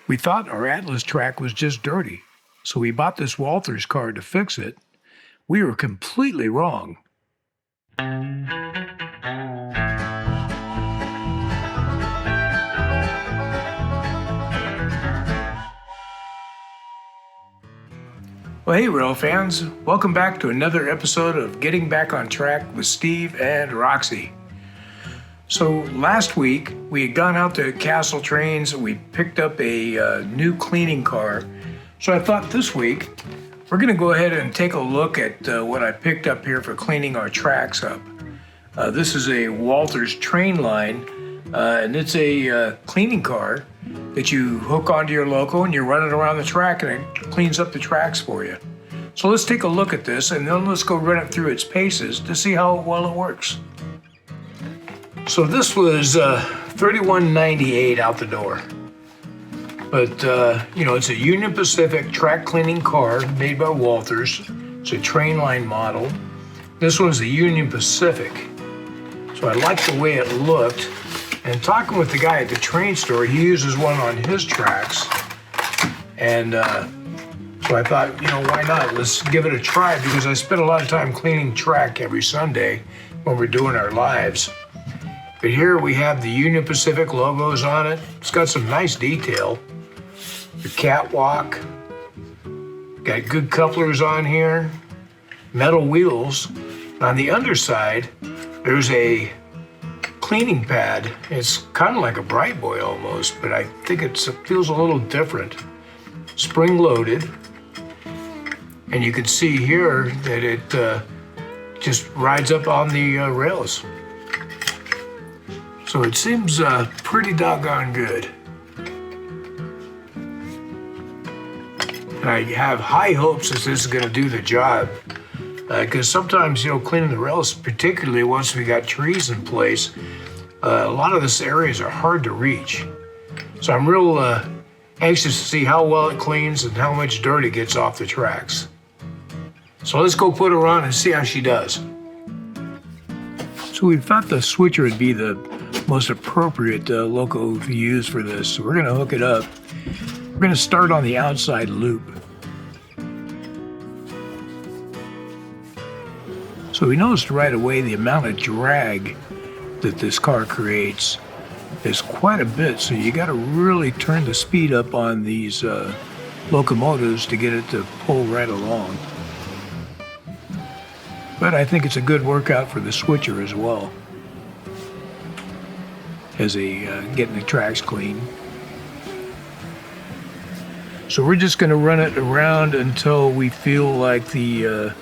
We thought our Atlas track was just dirty, so we bought this Walthers car to fix it. We were completely wrong. Well, hey, rail fans. Welcome back to another episode of Getting Back on Track with Steve and Roxy. So last week, we had gone out to Castle Trains and we picked up a new cleaning car. So I thought this week, we're going to go ahead and take a look at what I picked up here for cleaning our tracks up. This is a Walthers Trainline, and it's a cleaning car that you hook onto your loco and you run it around the track and it cleans up the tracks for you. So let's take a look at this and then let's go run it through its paces to see how well it works. So this was $31.98 out the door. But, it's a Union Pacific track cleaning car made by Walthers. It's a Trainline model. This one's a Union Pacific. So I liked the way it looked. And talking with the guy at the train store, he uses one on his tracks. And so I thought, why not? Let's give it a try because I spend a lot of time cleaning track every Sunday when we're doing our lives. But here we have the Union Pacific logos on it. It's got some nice detail. The catwalk. Got good couplers on here. Metal wheels. On the underside, there's a cleaning pad. It's kind of like a Bright Boy almost, but I think it feels a little different. Spring loaded. And you can see here that it just rides up on the rails. So it seems pretty doggone good. And I have high hopes that this is going to do the job. Because sometimes, cleaning the rails, particularly once we got trees in place, a lot of these areas are hard to reach. So I'm real anxious to see how well it cleans and how much dirt it gets off the tracks. So let's go put her on and see how she does. So we thought the switcher would be the most appropriate loco to use for this. So we're going to hook it up. We're going to start on the outside loop. So we noticed right away the amount of drag that this car creates is quite a bit. So you got to really turn the speed up on these locomotives to get it to pull right along. But I think it's a good workout for the switcher as well, as getting the tracks clean. So we're just going to run it around until we feel like the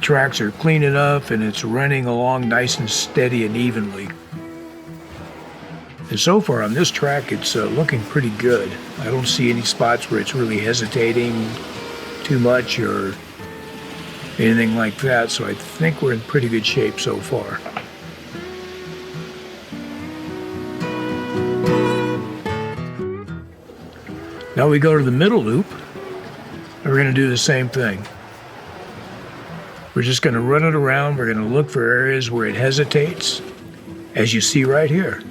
tracks are clean enough and it's running along nice and steady and evenly. And so far on this track, it's looking pretty good. I don't see any spots where it's really hesitating too much or anything like that, so I think we're in pretty good shape so far. Now we go to the middle loop, and we're going to do the same thing. We're just going to run it around. We're going to look for areas where it hesitates, as you see right here.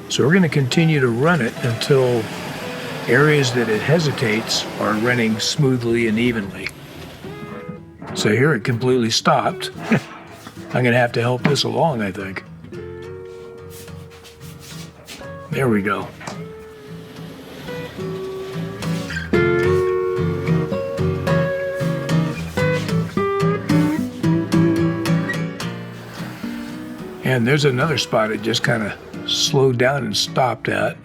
So we're going to continue to run it until areas that it hesitates are running smoothly and evenly. So here it completely stopped. I'm going to have to help this along, I think. There we go. And there's another spot it just kind of slowed down and stopped at.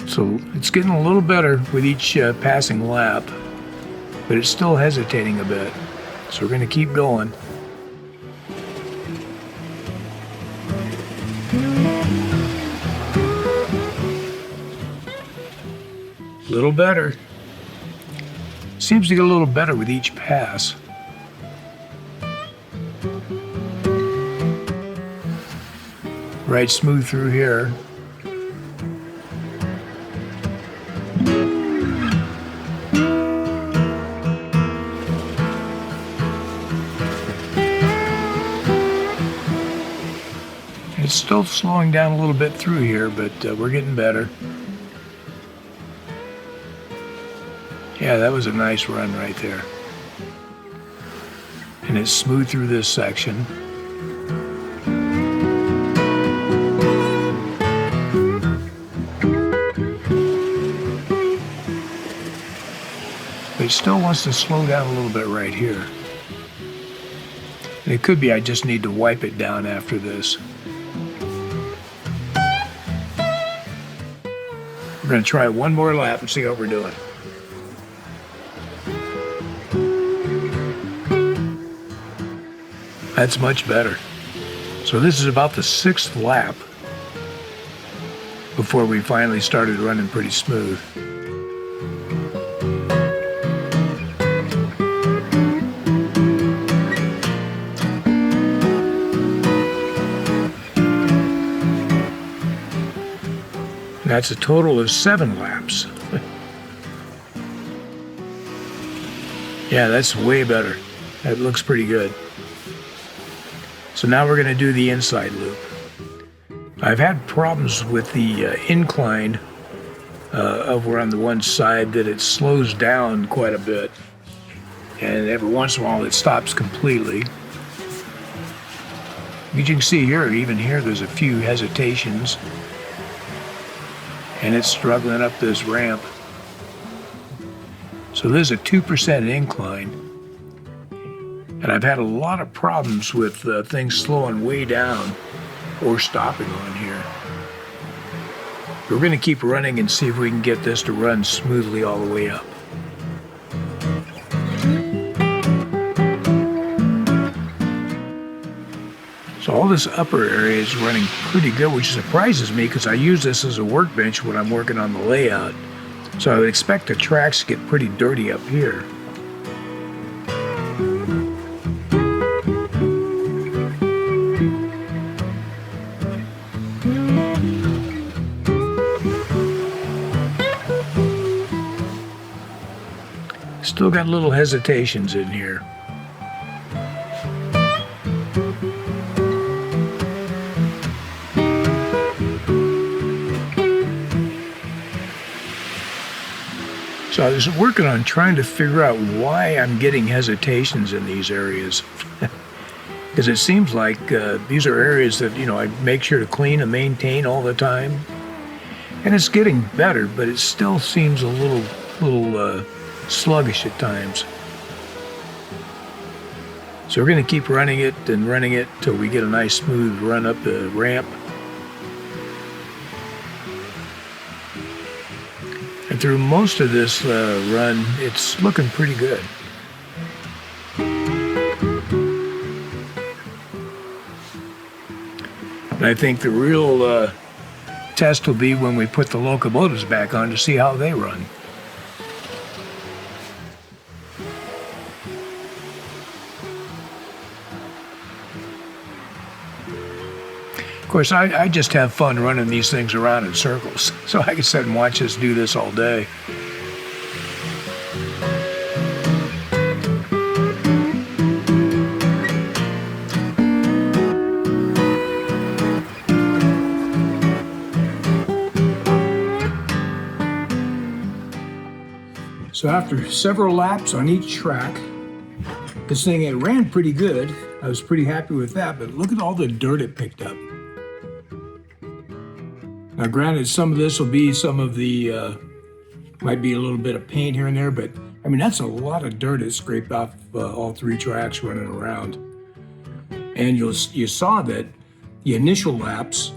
So it's getting a little better with each passing lap, but it's still hesitating a bit. So we're going to keep going. A little better. Seems to get a little better with each pass. Right smooth through here. It's still slowing down a little bit through here, but we're getting better. Yeah, that was a nice run right there. And it's smooth through this section. But it still wants to slow down a little bit right here. And it could be I just need to wipe it down after this. We're going to try one more lap and see how we're doing. That's much better. So this is about the 6th lap before we finally started running pretty smooth. That's a total of 7 laps. Yeah, that's way better. That looks pretty good. So now we're going to do the inside loop. I've had problems with the incline over on the one side that it slows down quite a bit. And every once in a while it stops completely. As you can see here, even here, there's a few hesitations. And it's struggling up this ramp. So there's a 2% incline. And I've had a lot of problems with things slowing way down or stopping on here. We're going to keep running and see if we can get this to run smoothly all the way up. So all this upper area is running pretty good, which surprises me because I use this as a workbench when I'm working on the layout. So I would expect the tracks to get pretty dirty up here. Still got little hesitations in here. So I was working on trying to figure out why I'm getting hesitations in these areas. Because it seems like these are areas that, I make sure to clean and maintain all the time. And it's getting better, but it still seems a little sluggish at times. So we're going to keep running it till we get a nice smooth run up the ramp. And through most of this run, it's looking pretty good. And I think the real test will be when we put the locomotives back on to see how they run. Of course, I just have fun running these things around in circles, so I can sit and watch us do this all day. So after several laps on each track, this thing, it ran pretty good. I was pretty happy with that, but look at all the dirt it picked up. Now, granted, some of this will be some of the, might be a little bit of paint here and there, but I mean, that's a lot of dirt it scraped off all 3 tracks running around. And you saw that the initial laps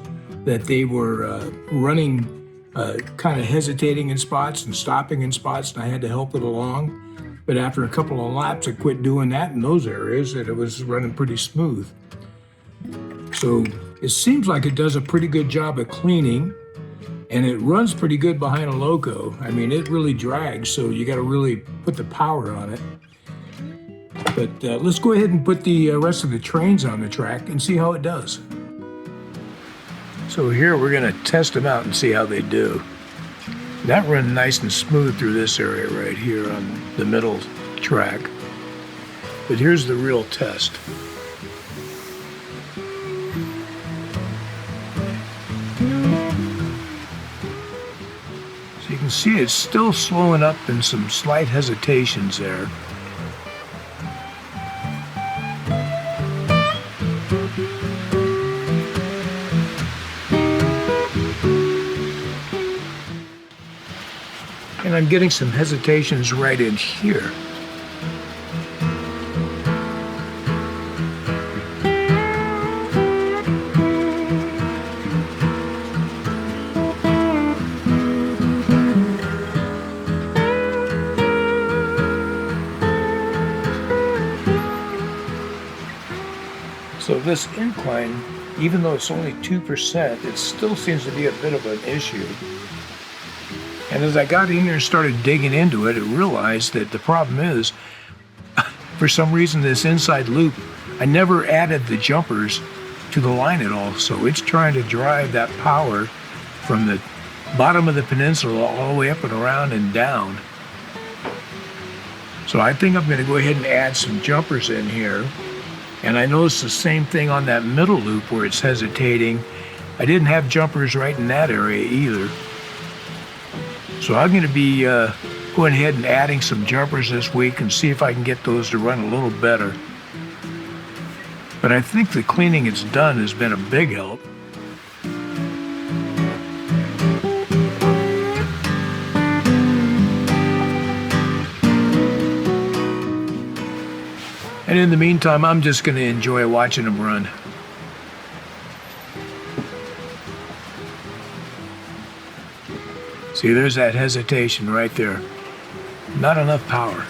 that they were running, kind of hesitating in spots and stopping in spots, and I had to help it along. But after a couple of laps, I quit doing that in those areas, and it was running pretty smooth. So it seems like it does a pretty good job of cleaning, and it runs pretty good behind a loco. I mean, it really drags, so you got to really put the power on it. But let's go ahead and put the rest of the trains on the track and see how it does. So here we're going to test them out and see how they do. That run nice and smooth through this area right here on the middle track. But here's the real test. can see it's still slowing up and some slight hesitations there. And I'm getting some hesitations right in here. So this incline, even though it's only 2%, it still seems to be a bit of an issue. And as I got in here and started digging into it, I realized that the problem is, for some reason, this inside loop, I never added the jumpers to the line at all. So it's trying to drive that power from the bottom of the peninsula all the way up and around and down. So I think I'm going to go ahead and add some jumpers in here. And I noticed the same thing on that middle loop where it's hesitating. I didn't have jumpers right in that area either. So I'm going to be going ahead and adding some jumpers this week and see if I can get those to run a little better. But I think the cleaning it's done has been a big help. And in the meantime, I'm just going to enjoy watching them run. See, there's that hesitation right there. Not enough power.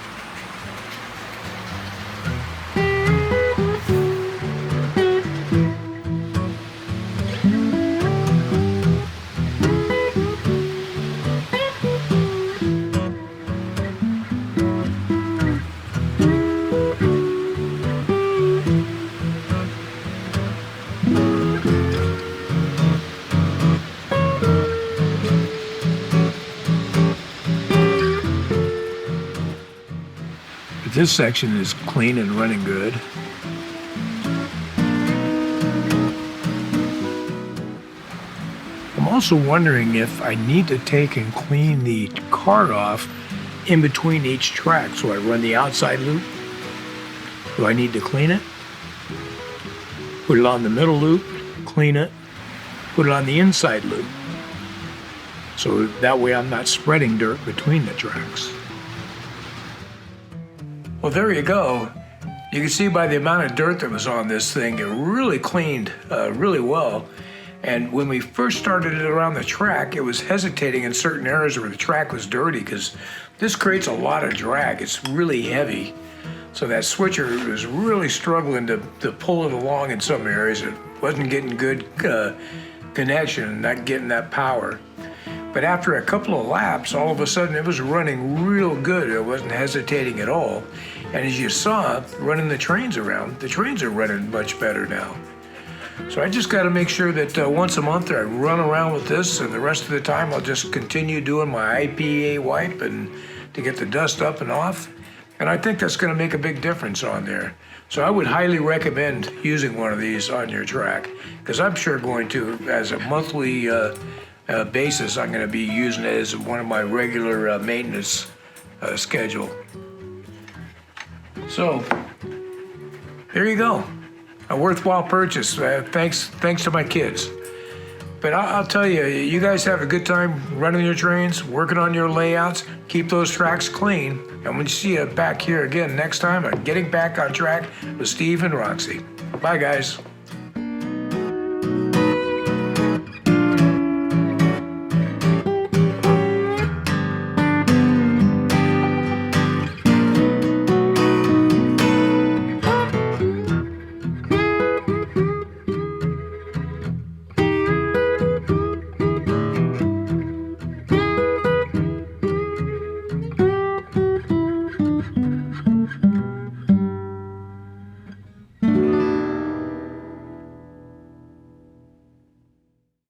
This section is clean and running good. I'm also wondering if I need to take and clean the car off in between each track. So I run the outside loop. Do I need to clean it? Put it on the middle loop, clean it, put it on the inside loop. So that way I'm not spreading dirt between the tracks. Well, there you go. You can see by the amount of dirt that was on this thing, it really cleaned really well. And when we first started it around the track, it was hesitating in certain areas where the track was dirty because this creates a lot of drag. It's really heavy. So that switcher was really struggling to pull it along in some areas. It wasn't getting good connection, not getting that power. But after a couple of laps, all of a sudden it was running real good. It wasn't hesitating at all. And as you saw, running the trains around, the trains are running much better now. So I just got to make sure that once a month I run around with this, and the rest of the time I'll just continue doing my IPA wipe and to get the dust up and off. And I think that's going to make a big difference on there. So I would highly recommend using one of these on your track, because I'm sure going to, as a monthly basis, I'm going to be using it as one of my regular maintenance schedule. So there you go, a worthwhile purchase. Thanks to my kids. But I'll tell you, you guys have a good time running your trains, working on your layouts. Keep those tracks clean. And when you see you back here again next time, I'm Getting Back on Track with Steve and Roxy. Bye, guys.